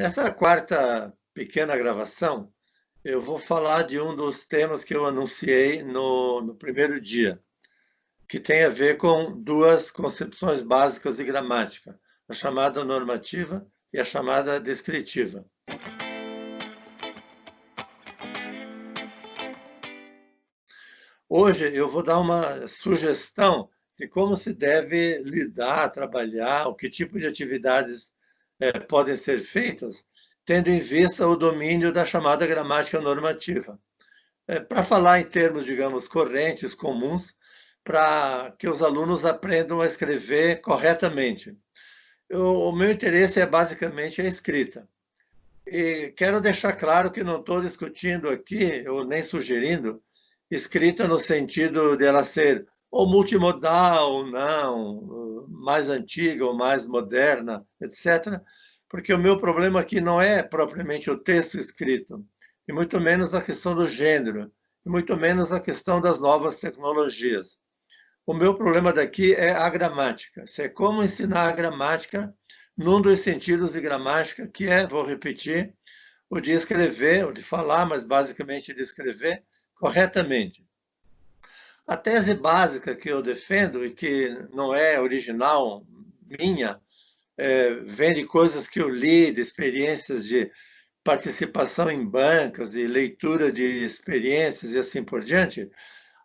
Nessa quarta pequena gravação, eu vou falar de um dos temas que eu anunciei no primeiro dia, que tem a ver com duas concepções básicas de gramática, a chamada normativa e a chamada descritiva. Hoje eu vou dar uma sugestão de como se deve lidar, trabalhar, o que tipo de atividades podem ser feitas, tendo em vista o domínio da chamada gramática normativa. Para falar em termos, digamos, correntes, comuns, para que os alunos aprendam a escrever corretamente. O meu interesse é basicamente a escrita. E quero deixar claro que não estou discutindo aqui, ou nem sugerindo, escrita no sentido de ela ser ou multimodal ou não, mais antiga ou mais moderna, etc. Porque o meu problema aqui não é propriamente o texto escrito, e muito menos a questão do gênero, e muito menos a questão das novas tecnologias. O meu problema daqui é a gramática. Isso é como ensinar a gramática num dos sentidos de gramática, que é, vou repetir, o de escrever, o de falar, mas basicamente de escrever corretamente. A tese básica que eu defendo, e que não é original minha, vem de coisas que eu li, de experiências de participação em bancas, de leitura de experiências e assim por diante.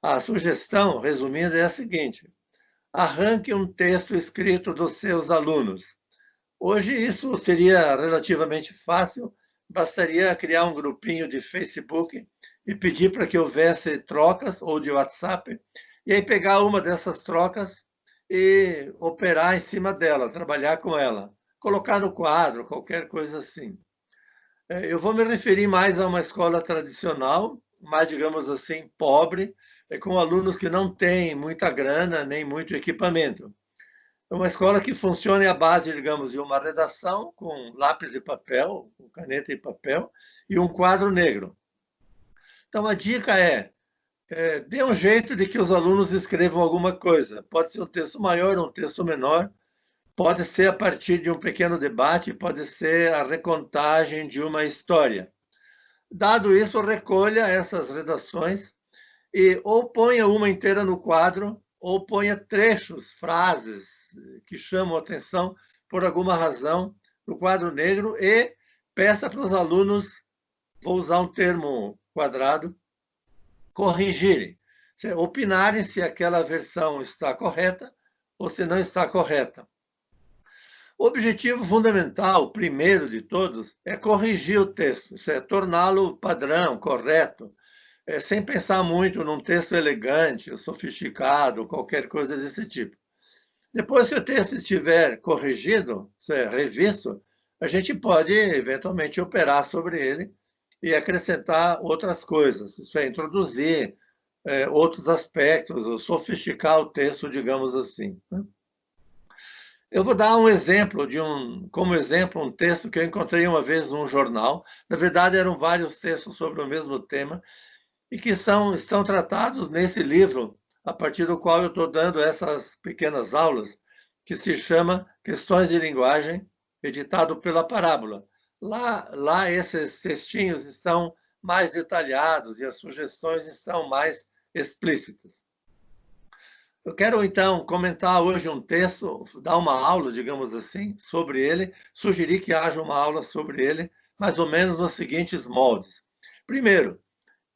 A sugestão, resumindo, é a seguinte: arranque um texto escrito dos seus alunos. Hoje isso seria relativamente fácil, bastaria criar um grupinho de Facebook e pedir para que houvesse trocas ou de WhatsApp, e aí pegar uma dessas trocas e operar em cima dela, trabalhar com ela, colocar no quadro, qualquer coisa assim. Eu vou me referir mais a uma escola tradicional, mais, digamos assim, pobre, com alunos que não têm muita grana nem muito equipamento. É uma escola que funciona à base, digamos, de uma redação com lápis e papel, com caneta e papel, e um quadro negro. Então, a dica dê um jeito de que os alunos escrevam alguma coisa. Pode ser um texto maior, um texto menor, pode ser a partir de um pequeno debate, pode ser a recontagem de uma história. Dado isso, recolha essas redações e ou ponha uma inteira no quadro, ou ponha trechos, frases que chamam a atenção por alguma razão no quadro negro e peça para os alunos, vou usar um termo quadrado, corrigirem, opinarem se aquela versão está correta ou se não está correta. O objetivo fundamental, primeiro de todos, é corrigir o texto, isso é, torná-lo padrão, correto, sem pensar muito num texto elegante, sofisticado, qualquer coisa desse tipo. Depois que o texto estiver corrigido, revisto, a gente pode eventualmente operar sobre ele e acrescentar outras coisas, isso é, introduzir outros aspectos, ou sofisticar o texto, digamos assim. Eu vou dar um exemplo como exemplo, um texto que eu encontrei uma vez num jornal. Na verdade, eram vários textos sobre o mesmo tema, e que estão tratados nesse livro, a partir do qual eu estou dando essas pequenas aulas, que se chama Questões de Linguagem, editado pela Parábola. Lá esses textinhos estão mais detalhados e as sugestões estão mais explícitas. Eu quero, então, comentar hoje um texto, dar uma aula, digamos assim, sobre ele, sugerir que haja uma aula sobre ele, mais ou menos nos seguintes moldes. Primeiro,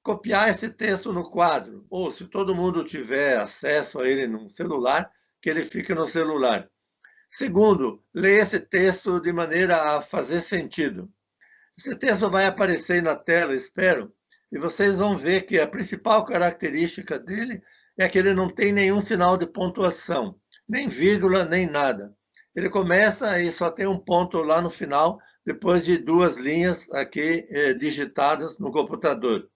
copiar esse texto no quadro, ou se todo mundo tiver acesso a ele no celular, que ele fique no celular. Segundo, ler esse texto de maneira a fazer sentido. Esse texto vai aparecer na tela, espero, e vocês vão ver que a principal característica dele é que ele não tem nenhum sinal de pontuação, nem vírgula, nem nada. Ele começa e só tem um ponto lá no final, depois de duas linhas aqui digitadas no computador.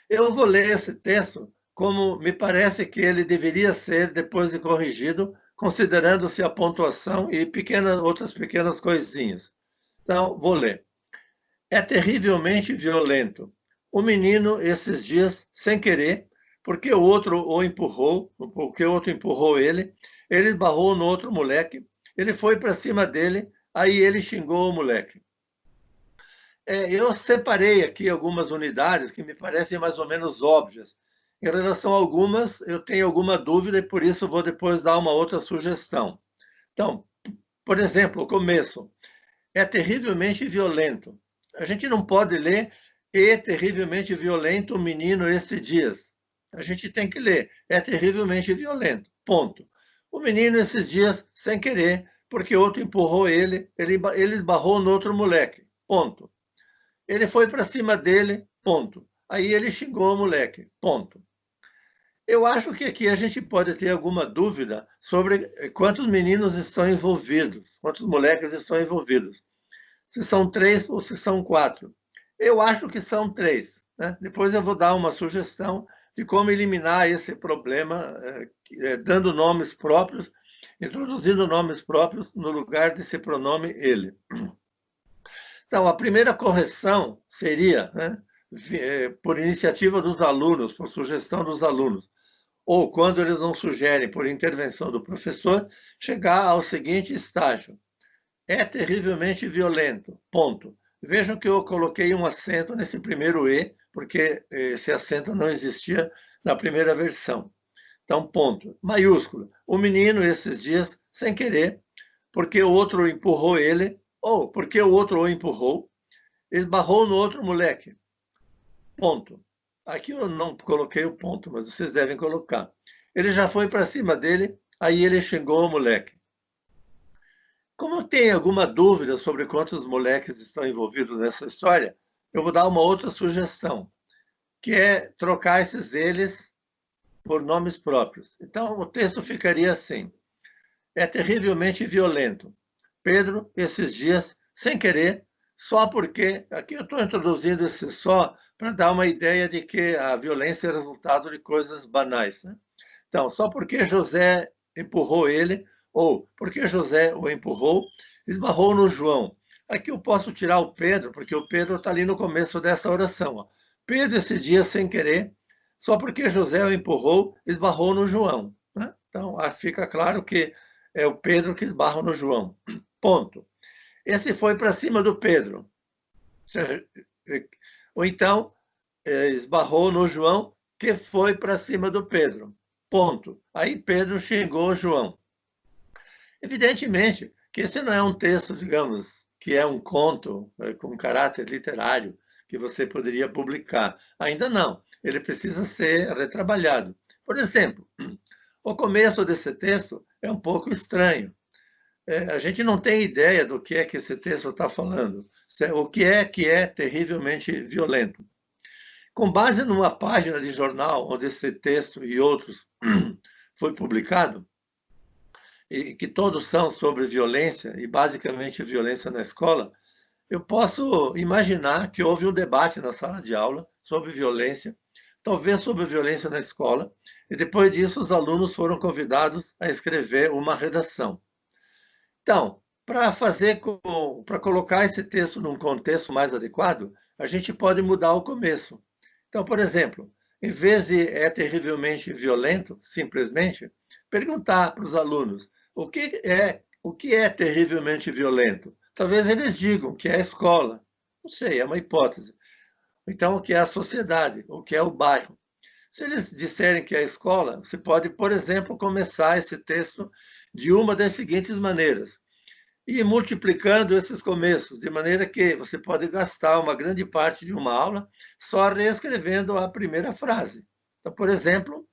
Eu vou ler esse texto como me parece que ele deveria ser depois de corrigido, considerando-se a pontuação e outras pequenas coisinhas. Então, vou ler. É terrivelmente violento. O menino, esses dias, sem querer, porque o outro o empurrou, porque o outro empurrou ele esbarrou no outro moleque, ele foi para cima dele, aí ele xingou o moleque. Eu separei aqui algumas unidades que me parecem mais ou menos óbvias. Em relação a algumas, eu tenho alguma dúvida e por isso vou depois dar uma outra sugestão. Então, por exemplo, o começo é terrivelmente violento. A gente não pode ler "e terrivelmente violento o menino esses dias". A gente tem que ler "é terrivelmente violento", ponto. O menino esses dias, sem querer, porque outro empurrou ele esbarrou no outro moleque, ponto. Ele foi para cima dele, ponto. Aí ele xingou o moleque, ponto. Eu acho que aqui a gente pode ter alguma dúvida sobre quantos meninos estão envolvidos, quantos moleques estão envolvidos. Se são 3 ou se são 4. Eu acho que são 3. Né? Depois eu vou dar uma sugestão de como eliminar esse problema, dando nomes próprios, introduzindo nomes próprios no lugar desse pronome ele. Então, a primeira correção seria, né, por iniciativa dos alunos, por sugestão dos alunos, ou quando eles não sugerem, por intervenção do professor, chegar ao seguinte estágio: é terrivelmente violento, ponto. Vejam que eu coloquei um acento nesse primeiro E, porque esse acento não existia na primeira versão. Então, ponto. Maiúsculo. O menino, esses dias, sem querer, porque o outro empurrou ele, ou porque o outro o empurrou, esbarrou no outro moleque. Ponto. Aqui eu não coloquei o ponto, mas vocês devem colocar. Ele já foi para cima dele, aí ele xingou o moleque. Como tem alguma dúvida sobre quantos moleques estão envolvidos nessa história, eu vou dar uma outra sugestão, que é trocar esses eles por nomes próprios. Então, o texto ficaria assim: é terrivelmente violento. Pedro, esses dias, sem querer, só porque... Aqui eu estou introduzindo esse só para dar uma ideia de que a violência é resultado de coisas banais. Né? Então, só porque José empurrou ele, ou porque José o empurrou, esbarrou no João. Aqui eu posso tirar o Pedro, porque o Pedro está ali no começo dessa oração. Ó. Pedro, esse dia, sem querer, só porque José o empurrou, esbarrou no João. Né? Então, fica claro que é o Pedro que esbarra no João. Ponto. Esse foi para cima do Pedro. Ou então, esbarrou no João, que foi para cima do Pedro. Ponto. Aí Pedro xingou o João. Evidentemente que esse não é um texto, digamos, que é um conto com caráter literário que você poderia publicar. Ainda não. Ele precisa ser retrabalhado. Por exemplo, o começo desse texto é um pouco estranho. A gente não tem ideia do que é que esse texto está falando. O que é terrivelmente violento. Com base numa página de jornal onde esse texto e outros foi publicado, e que todos são sobre violência, e basicamente violência na escola, eu posso imaginar que houve um debate na sala de aula sobre violência, talvez sobre violência na escola, e depois disso os alunos foram convidados a escrever uma redação. Então, para colocar esse texto num contexto mais adequado, a gente pode mudar o começo. Então, por exemplo, em vez de é terrivelmente violento, simplesmente, perguntar para os alunos o que é terrivelmente violento. Talvez eles digam que é a escola. Não sei, é uma hipótese. Então, o que é a sociedade, o que é o bairro. Se eles disserem que é a escola, você pode, por exemplo, começar esse texto de uma das seguintes maneiras: e multiplicando esses começos, de maneira que você pode gastar uma grande parte de uma aula só reescrevendo a primeira frase. Então, por exemplo,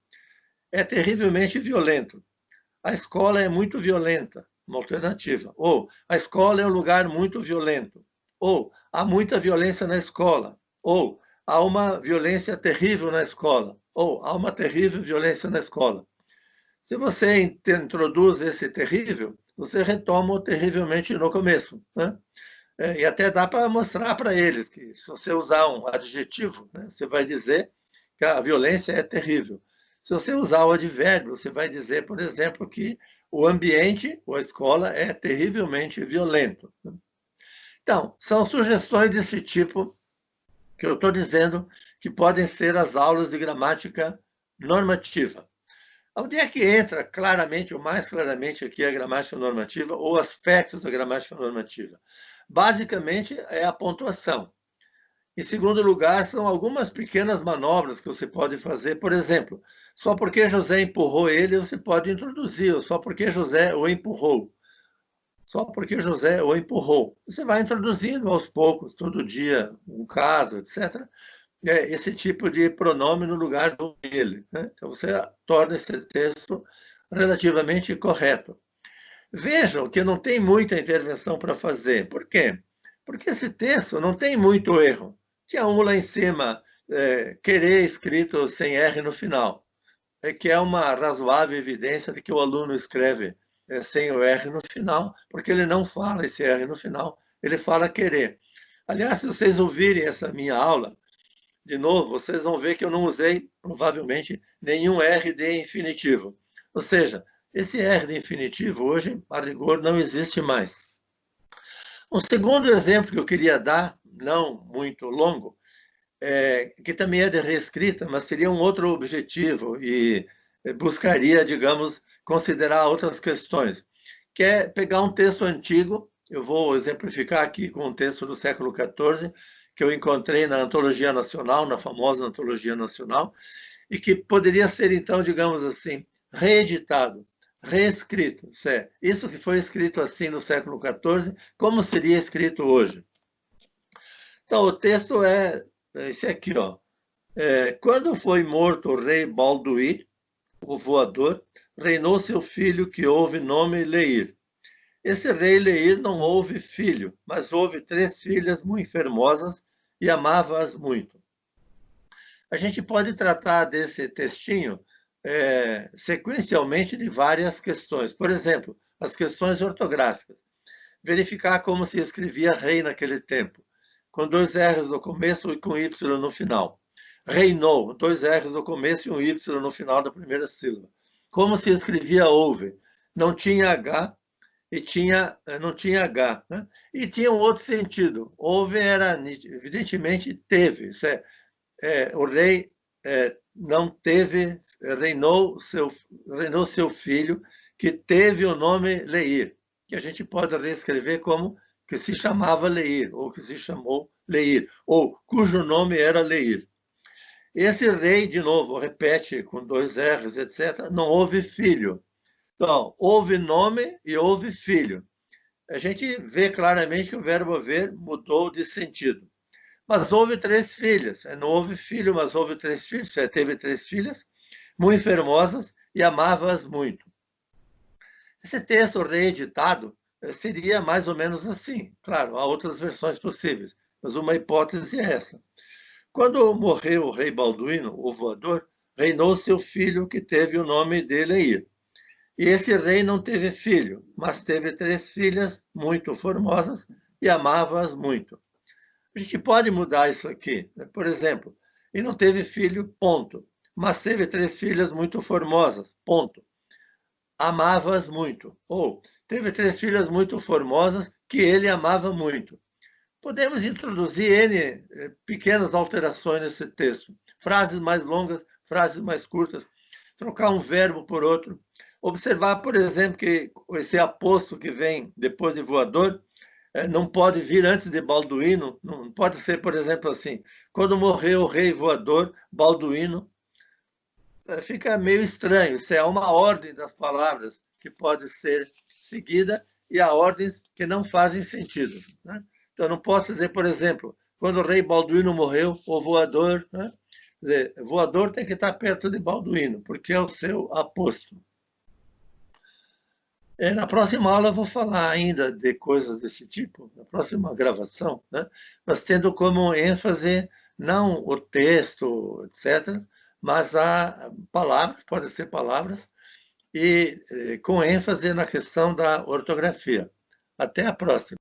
é terrivelmente violento. A escola é muito violenta, uma alternativa. Ou a escola é um lugar muito violento. Ou há muita violência na escola. Ou há uma violência terrível na escola. Ou há uma terrível violência na escola. Se você introduz esse terrível, você retoma o terrivelmente no começo. Né? E até dá para mostrar para eles que, se você usar um adjetivo, né, você vai dizer que a violência é terrível. Se você usar o advérbio, você vai dizer, por exemplo, que o ambiente ou a escola é terrivelmente violento. Então, são sugestões desse tipo que eu estou dizendo que podem ser as aulas de gramática normativa. Onde é que entra claramente, ou mais claramente aqui, a gramática normativa, ou aspectos da gramática normativa? Basicamente, é a pontuação. Em segundo lugar, são algumas pequenas manobras que você pode fazer. Por exemplo, só porque José empurrou ele, você pode introduzir, só porque José o empurrou. Só porque José o empurrou. Você vai introduzindo aos poucos, todo dia, um caso, etc. Esse tipo de pronome no lugar do ele. Né? Então, você torna esse texto relativamente correto. Vejam que não tem muita intervenção para fazer. Por quê? Porque esse texto não tem muito erro. Tinha um lá em cima, querer escrito sem R no final, que é uma razoável evidência de que o aluno escreve sem o R no final, porque ele não fala esse R no final, ele fala querer. Aliás, se vocês ouvirem essa minha aula, de novo, vocês vão ver que eu não usei, provavelmente, nenhum R de infinitivo. Ou seja, esse R de infinitivo, hoje, a rigor, não existe mais. Um segundo exemplo que eu queria dar, não muito longo, que também é de reescrita, mas seria um outro objetivo e buscaria, digamos, considerar outras questões, que é pegar um texto antigo, eu vou exemplificar aqui com um texto do século XIV, que eu encontrei na Antologia Nacional, na famosa Antologia Nacional, e que poderia ser, então, digamos assim, reeditado, reescrito. Isso que foi escrito assim no século XIV, como seria escrito hoje? Então, o texto é esse aqui, ó. Quando foi morto o rei Balduí, o voador, reinou seu filho que houve nome Leir. Esse rei Leir não houve filho, mas houve 3 filhas muito formosas e amava-as muito. A gente pode tratar desse textinho sequencialmente de várias questões. Por exemplo, as questões ortográficas. Verificar como se escrevia rei naquele tempo, com 2 R's no começo e com Y no final. Reinou, 2 R's no começo e um Y no final da primeira sílaba. Como se escrevia houve. Não tinha H e não tinha H. Né? E tinha um outro sentido. Houve era, evidentemente, teve. Isso o rei não teve, reinou seu filho, que teve o nome Leir, que a gente pode reescrever como que se chamava Leir, ou que se chamou Leir, ou cujo nome era Leir. Esse rei, de novo, repete com 2 R's, etc., não houve filho. Então, houve nome e houve filho. A gente vê claramente que o verbo haver mudou de sentido. Mas houve 3 filhas. Não houve filho, mas houve 3 filhos. Teve 3 filhas, muito formosas, e amava-as muito. Esse texto reeditado seria mais ou menos assim. Claro, há outras versões possíveis, mas uma hipótese é essa. Quando morreu o rei Balduíno, o voador, reinou seu filho, que teve o nome de Leir. E esse rei não teve filho, mas teve 3 filhas muito formosas e amava-as muito. A gente pode mudar isso aqui. Né? Por exemplo, ele não teve filho, ponto. Mas teve 3 filhas muito formosas, ponto. Amava-as muito. Ou teve 3 filhas muito formosas que ele amava muito. Podemos introduzir N pequenas alterações nesse texto. Frases mais longas, frases mais curtas. Trocar um verbo por outro. Observar, por exemplo, que esse aposto que vem depois de voador não pode vir antes de Balduíno, não pode ser, por exemplo, assim, quando morreu o rei voador, Balduíno, fica meio estranho, isso é uma ordem das palavras que pode ser seguida e há ordens que não fazem sentido. Né? Então, não posso dizer, por exemplo, quando o rei Balduíno morreu, o voador, né? Quer dizer, voador tem que estar perto de Balduíno, porque é o seu aposto. Na próxima aula eu vou falar ainda de coisas desse tipo, na próxima gravação, né? Mas tendo como ênfase não o texto, etc., mas a palavras, podem ser palavras, e com ênfase na questão da ortografia. Até a próxima.